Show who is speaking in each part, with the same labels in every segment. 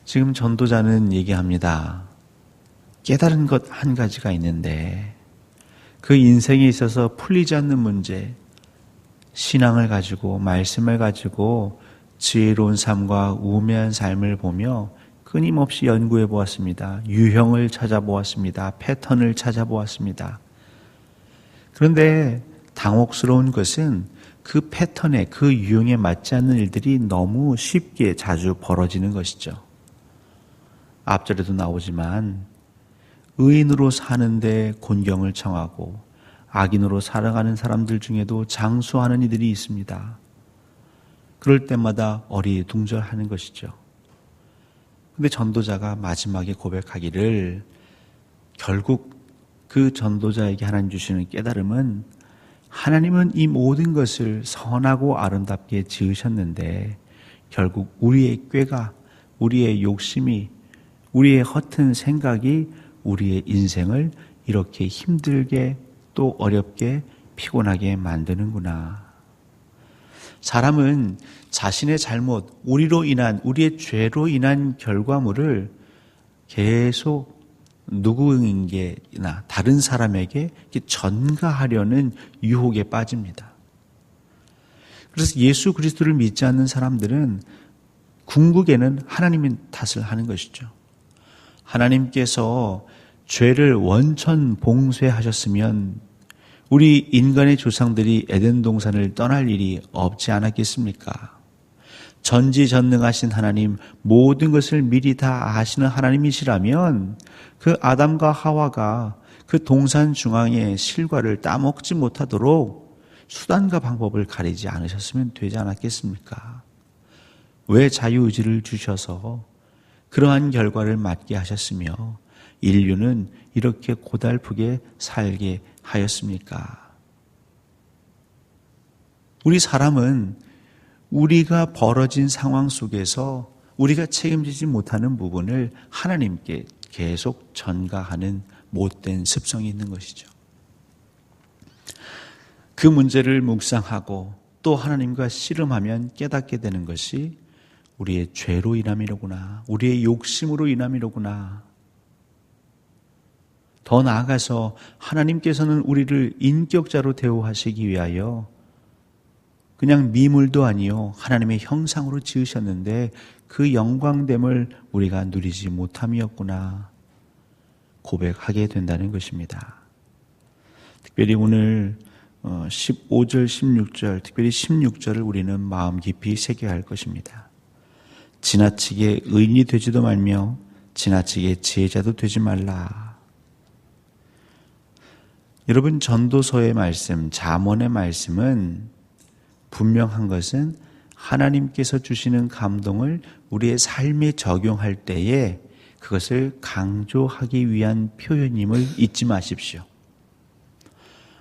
Speaker 1: 지금 전도자는 얘기합니다. 깨달은 것 한 가지가 있는데 그 인생에 있어서 풀리지 않는 문제, 신앙을 가지고 말씀을 가지고 지혜로운 삶과 우매한 삶을 보며 끊임없이 연구해 보았습니다. 유형을 찾아보았습니다. 패턴을 찾아보았습니다. 그런데 당혹스러운 것은 그 패턴에, 그 유형에 맞지 않는 일들이 너무 쉽게 자주 벌어지는 것이죠. 앞절에도 나오지만 의인으로 사는데 곤경을 청하고 악인으로 살아가는 사람들 중에도 장수하는 이들이 있습니다. 그럴 때마다 어리둥절하는 것이죠. 근데 전도자가 마지막에 고백하기를 결국 그 전도자에게 하나님 주시는 깨달음은 하나님은 이 모든 것을 선하고 아름답게 지으셨는데 결국 우리의 꾀가, 우리의 욕심이, 우리의 허튼 생각이 우리의 인생을 이렇게 힘들게 또 어렵게 피곤하게 만드는구나. 사람은 자신의 잘못, 우리의 죄로 인한 결과물을 계속 누구에게나 다른 사람에게 전가하려는 유혹에 빠집니다. 그래서 예수 그리스도를 믿지 않는 사람들은 궁극에는 하나님의 탓을 하는 것이죠. 하나님께서 죄를 원천 봉쇄하셨으면 우리 인간의 조상들이 에덴 동산을 떠날 일이 없지 않았겠습니까? 전지전능하신 하나님, 모든 것을 미리 다 아시는 하나님이시라면 그 아담과 하와가 그 동산 중앙의 실과를 따먹지 못하도록 수단과 방법을 가리지 않으셨으면 되지 않았겠습니까? 왜 자유의지를 주셔서 그러한 결과를 맞게 하셨으며 인류는 이렇게 고달프게 살게 하였습니까? 우리 사람은 우리가 벌어진 상황 속에서 우리가 책임지지 못하는 부분을 하나님께 계속 전가하는 못된 습성이 있는 것이죠. 그 문제를 묵상하고 또 하나님과 씨름하면 깨닫게 되는 것이 우리의 죄로 인함이로구나, 우리의 욕심으로 인함이로구나. 더 나아가서 하나님께서는 우리를 인격자로 대우하시기 위하여 그냥 미물도 아니요 하나님의 형상으로 지으셨는데 그 영광됨을 우리가 누리지 못함이었구나 고백하게 된다는 것입니다. 특별히 오늘 15절, 16절, 특별히 16절을 우리는 마음 깊이 새겨야 할 것입니다. 지나치게 의인이 되지도 말며 지나치게 지혜자도 되지 말라. 여러분, 전도서의 말씀, 잠언의 말씀은 분명한 것은 하나님께서 주시는 감동을 우리의 삶에 적용할 때에 그것을 강조하기 위한 표현임을 잊지 마십시오.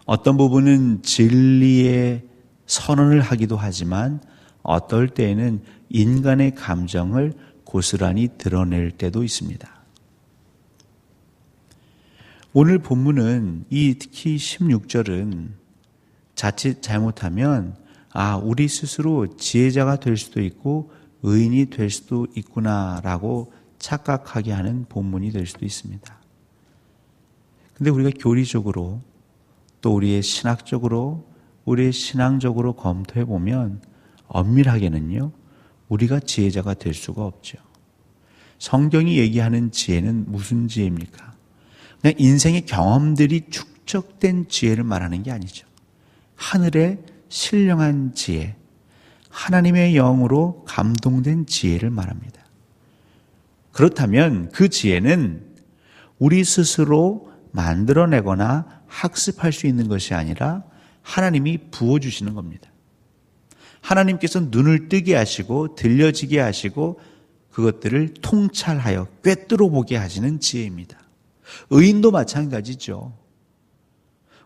Speaker 1: 어떤 부분은 진리의 선언을 하기도 하지만 어떨 때에는 인간의 감정을 고스란히 드러낼 때도 있습니다. 오늘 본문은 특히 16절은 자칫 잘못하면 우리 스스로 지혜자가 될 수도 있고 의인이 될 수도 있구나라고 착각하게 하는 본문이 될 수도 있습니다. 근데 우리가 교리적으로 또 우리의 신학적으로 우리의 신앙적으로 검토해 보면 엄밀하게는요 우리가 지혜자가 될 수가 없죠. 성경이 얘기하는 지혜는 무슨 지혜입니까? 그냥 인생의 경험들이 축적된 지혜를 말하는 게 아니죠. 하늘의 신령한 지혜, 하나님의 영으로 감동된 지혜를 말합니다. 그렇다면 그 지혜는 우리 스스로 만들어내거나 학습할 수 있는 것이 아니라 하나님이 부어주시는 겁니다. 하나님께서 눈을 뜨게 하시고 들려지게 하시고 그것들을 통찰하여 꿰뚫어 보게 하시는 지혜입니다. 의인도 마찬가지죠.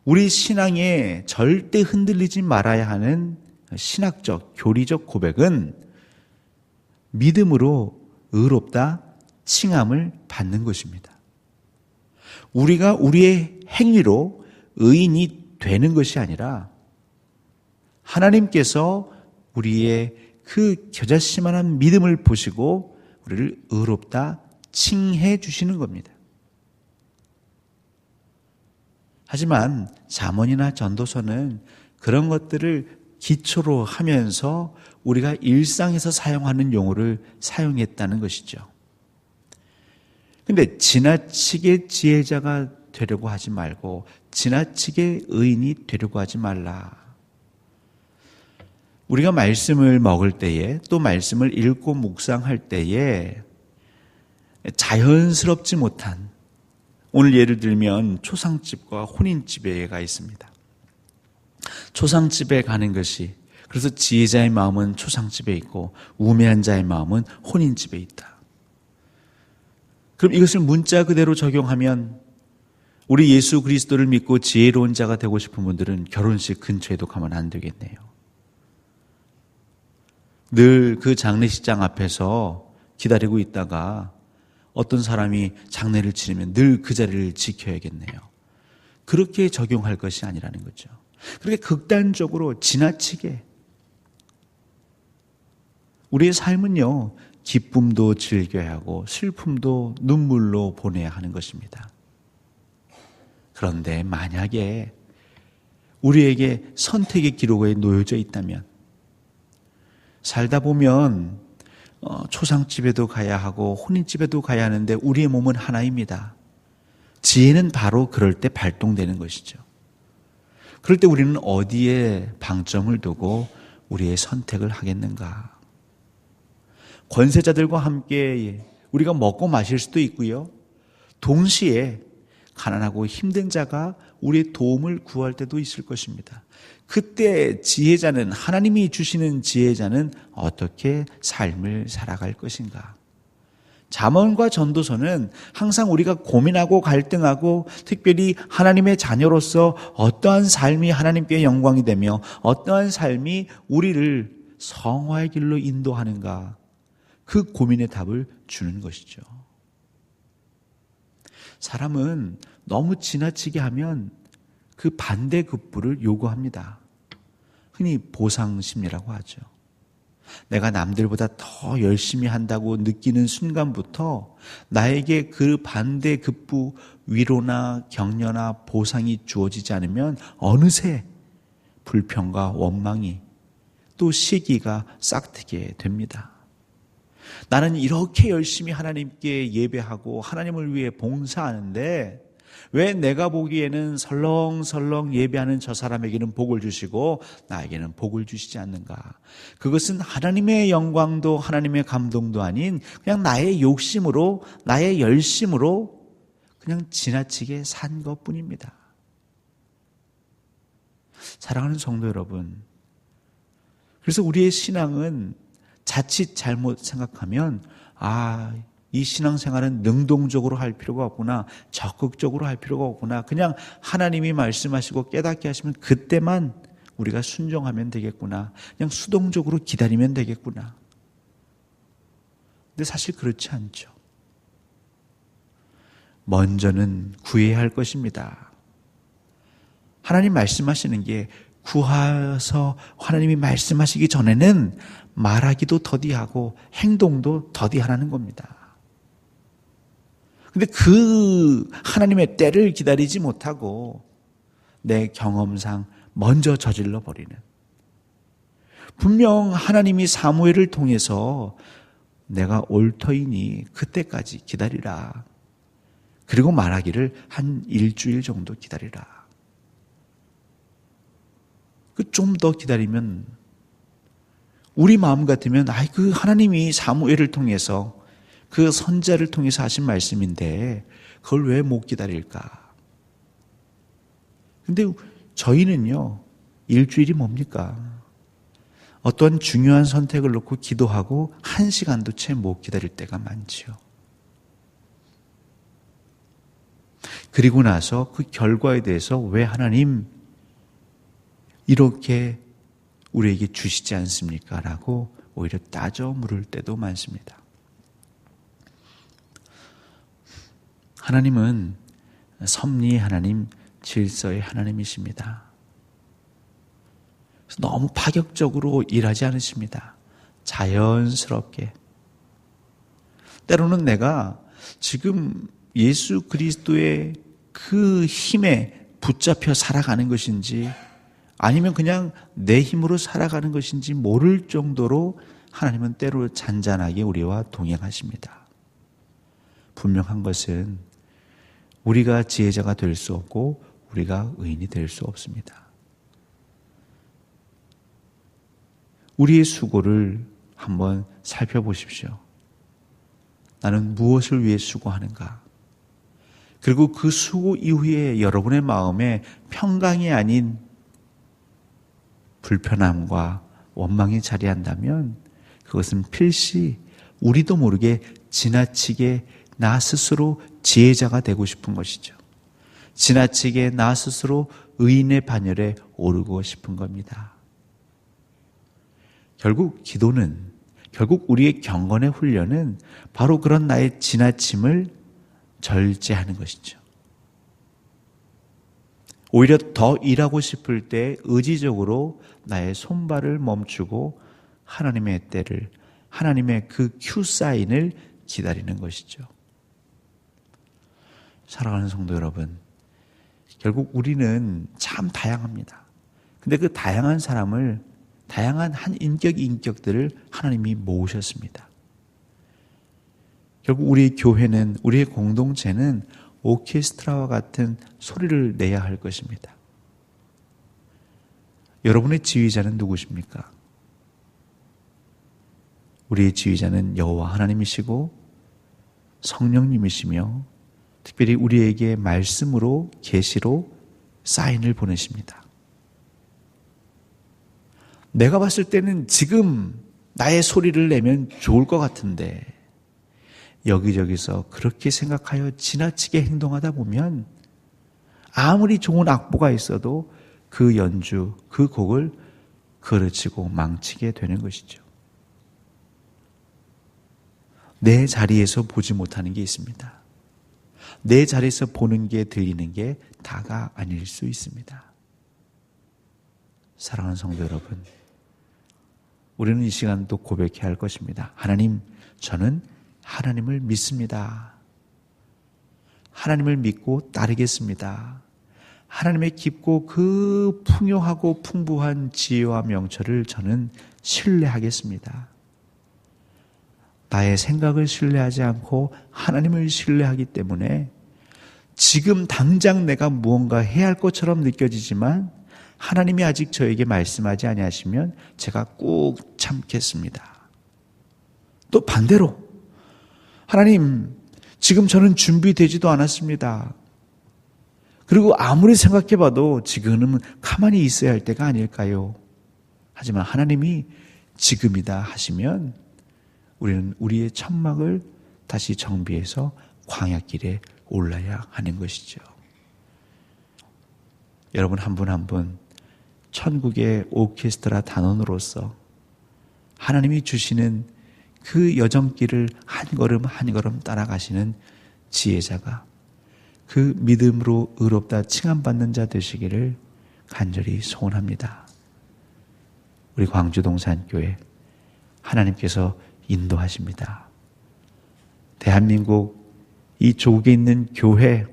Speaker 1: 우리 신앙에 절대 흔들리지 말아야 하는 신학적, 교리적 고백은 믿음으로 의롭다 칭함을 받는 것입니다. 우리가 우리의 행위로 의인이 되는 것이 아니라 하나님께서 우리의 그 겨자씨만한 믿음을 보시고 우리를 의롭다 칭해 주시는 겁니다. 하지만 잠언이나 전도서는 그런 것들을 기초로 하면서 우리가 일상에서 사용하는 용어를 사용했다는 것이죠. 근데 지나치게 지혜자가 되려고 하지 말고 지나치게 의인이 되려고 하지 말라. 우리가 말씀을 먹을 때에 또 말씀을 읽고 묵상할 때에 자연스럽지 못한, 오늘 예를 들면 초상집과 혼인집에가 있습니다. 초상집에 가는 것이, 그래서 지혜자의 마음은 초상집에 있고 우매한 자의 마음은 혼인집에 있다. 그럼 이것을 문자 그대로 적용하면 우리 예수 그리스도를 믿고 지혜로운 자가 되고 싶은 분들은 결혼식 근처에도 가면 안 되겠네요. 늘 그 장례식장 앞에서 기다리고 있다가 어떤 사람이 장례를 치르면 늘 그 자리를 지켜야겠네요. 그렇게 적용할 것이 아니라는 거죠. 그렇게 극단적으로 지나치게 우리의 삶은요, 기쁨도 즐겨야 하고 슬픔도 눈물로 보내야 하는 것입니다. 그런데 만약에 우리에게 선택의 기로에 놓여져 있다면, 살다 보면 초상집에도 가야 하고 혼인집에도 가야 하는데 우리의 몸은 하나입니다. 지혜는 바로 그럴 때 발동되는 것이죠. 그럴 때 우리는 어디에 방점을 두고 우리의 선택을 하겠는가? 권세자들과 함께 우리가 먹고 마실 수도 있고요, 동시에 가난하고 힘든 자가 우리의 도움을 구할 때도 있을 것입니다. 그때 지혜자는, 하나님이 주시는 지혜자는 어떻게 삶을 살아갈 것인가? 잠언과 전도서는 항상 우리가 고민하고 갈등하고, 특별히 하나님의 자녀로서 어떠한 삶이 하나님께 영광이 되며 어떠한 삶이 우리를 성화의 길로 인도하는가, 그 고민의 답을 주는 것이죠. 사람은 너무 지나치게 하면 그 반대급부를 요구합니다. 흔히 보상심리라고 하죠. 내가 남들보다 더 열심히 한다고 느끼는 순간부터 나에게 그 반대급부, 위로나 격려나 보상이 주어지지 않으면 어느새 불평과 원망이, 또 시기가 싹트게 됩니다. 나는 이렇게 열심히 하나님께 예배하고 하나님을 위해 봉사하는데 왜 내가 보기에는 설렁설렁 예배하는 저 사람에게는 복을 주시고 나에게는 복을 주시지 않는가? 그것은 하나님의 영광도 하나님의 감동도 아닌 그냥 나의 욕심으로, 나의 열심으로 그냥 지나치게 산 것뿐입니다. 사랑하는 성도 여러분, 그래서 우리의 신앙은 자칫 잘못 생각하면, 이 신앙생활은 능동적으로 할 필요가 없구나, 적극적으로 할 필요가 없구나, 그냥 하나님이 말씀하시고 깨닫게 하시면 그때만 우리가 순종하면 되겠구나, 그냥 수동적으로 기다리면 되겠구나. 근데 사실 그렇지 않죠. 먼저는 구해야 할 것입니다. 하나님 말씀하시는 게, 구하서 하나님이 말씀하시기 전에는 말하기도 더디하고 행동도 더디하라는 겁니다. 근데 그 하나님의 때를 기다리지 못하고 내 경험상 먼저 저질러 버리는, 분명 하나님이 사무엘을 통해서 내가 올 터이니 그때까지 기다리라, 그리고 말하기를 한 일주일 정도 기다리라. 좀 더 기다리면, 우리 마음 같으면 그 하나님이 사무엘을 통해서, 그 선자를 통해서 하신 말씀인데 그걸 왜 못 기다릴까? 근데 저희는요, 일주일이 뭡니까? 어떤 중요한 선택을 놓고 기도하고 1시간도 채 못 기다릴 때가 많지요. 그리고 나서 그 결과에 대해서 왜 하나님 이렇게 우리에게 주시지 않습니까? 라고 오히려 따져 물을 때도 많습니다. 하나님은 섭리의 하나님, 질서의 하나님이십니다. 너무 파격적으로 일하지 않으십니다. 자연스럽게. 때로는 내가 지금 예수 그리스도의 그 힘에 붙잡혀 살아가는 것인지 아니면 그냥 내 힘으로 살아가는 것인지 모를 정도로 하나님은 때로 잔잔하게 우리와 동행하십니다. 분명한 것은 우리가 지혜자가 될 수 없고 우리가 의인이 될 수 없습니다. 우리의 수고를 한번 살펴보십시오. 나는 무엇을 위해 수고하는가? 그리고 그 수고 이후에 여러분의 마음에 평강이 아닌 불편함과 원망이 자리한다면 그것은 필시 우리도 모르게 지나치게 나 스스로 지혜자가 되고 싶은 것이죠. 지나치게 나 스스로 의인의 반열에 오르고 싶은 겁니다. 결국 기도는, 결국 우리의 경건의 훈련은 바로 그런 나의 지나침을 절제하는 것이죠. 오히려 더 일하고 싶을 때 의지적으로 나의 손발을 멈추고 하나님의 때를, 하나님의 그 큐사인을 기다리는 것이죠. 사랑하는 성도 여러분, 결국 우리는 참 다양합니다. 근데 그 다양한 사람을, 다양한 한 인격들을 하나님이 모으셨습니다. 결국 우리 교회는, 우리의 공동체는 오케스트라와 같은 소리를 내야 할 것입니다. 여러분의 지휘자는 누구십니까? 우리의 지휘자는 여호와 하나님이시고 성령님이시며 특별히 우리에게 말씀으로, 계시로 사인을 보내십니다. 내가 봤을 때는 지금 나의 소리를 내면 좋을 것 같은데 여기저기서 그렇게 생각하여 지나치게 행동하다 보면 아무리 좋은 악보가 있어도 그 연주, 그 곡을 그르치고 망치게 되는 것이죠. 내 자리에서 보지 못하는 게 있습니다. 내 자리에서 보는 게, 들리는 게 다가 아닐 수 있습니다. 사랑하는 성도 여러분, 우리는 이 시간 또 고백해야 할 것입니다. 하나님, 저는 하나님을 믿습니다. 하나님을 믿고 따르겠습니다. 하나님의 깊고 그 풍요하고 풍부한 지혜와 명철을 저는 신뢰하겠습니다. 나의 생각을 신뢰하지 않고 하나님을 신뢰하기 때문에 지금 당장 내가 무언가 해야 할 것처럼 느껴지지만 하나님이 아직 저에게 말씀하지 아니하시면 제가 꾹 참겠습니다. 또 반대로 하나님, 지금 저는 준비되지도 않았습니다. 그리고 아무리 생각해봐도 지금은 가만히 있어야 할 때가 아닐까요? 하지만 하나님이 지금이다 하시면 우리는 우리의 천막을 다시 정비해서 광야길에 올라야 하는 것이죠. 여러분 한 분 한 분 천국의 오케스트라 단원으로서 하나님이 주시는 그 여정길을 한 걸음 한 걸음 따라가시는 지혜자가, 그 믿음으로 의롭다 칭함받는 자 되시기를 간절히 소원합니다. 우리 광주동산교회 하나님께서 인도하십니다. 대한민국 이 조국에 있는 교회,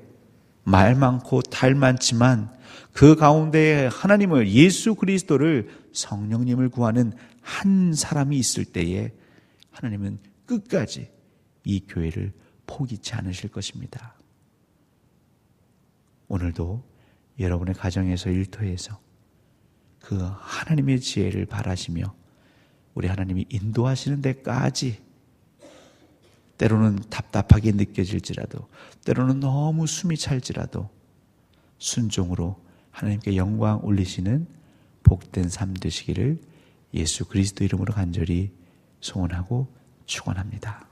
Speaker 1: 말 많고 달 많지만 그 가운데 하나님을, 예수 그리스도를, 성령님을 구하는 한 사람이 있을 때에 하나님은 끝까지 이 교회를 포기치 않으실 것입니다. 오늘도 여러분의 가정에서, 일터에서 그 하나님의 지혜를 바라시며 우리 하나님이 인도하시는 데까지, 때로는 답답하게 느껴질지라도, 때로는 너무 숨이 찰지라도 순종으로 하나님께 영광 올리시는 복된 삶 되시기를 예수 그리스도 이름으로 간절히 소원하고 축원합니다.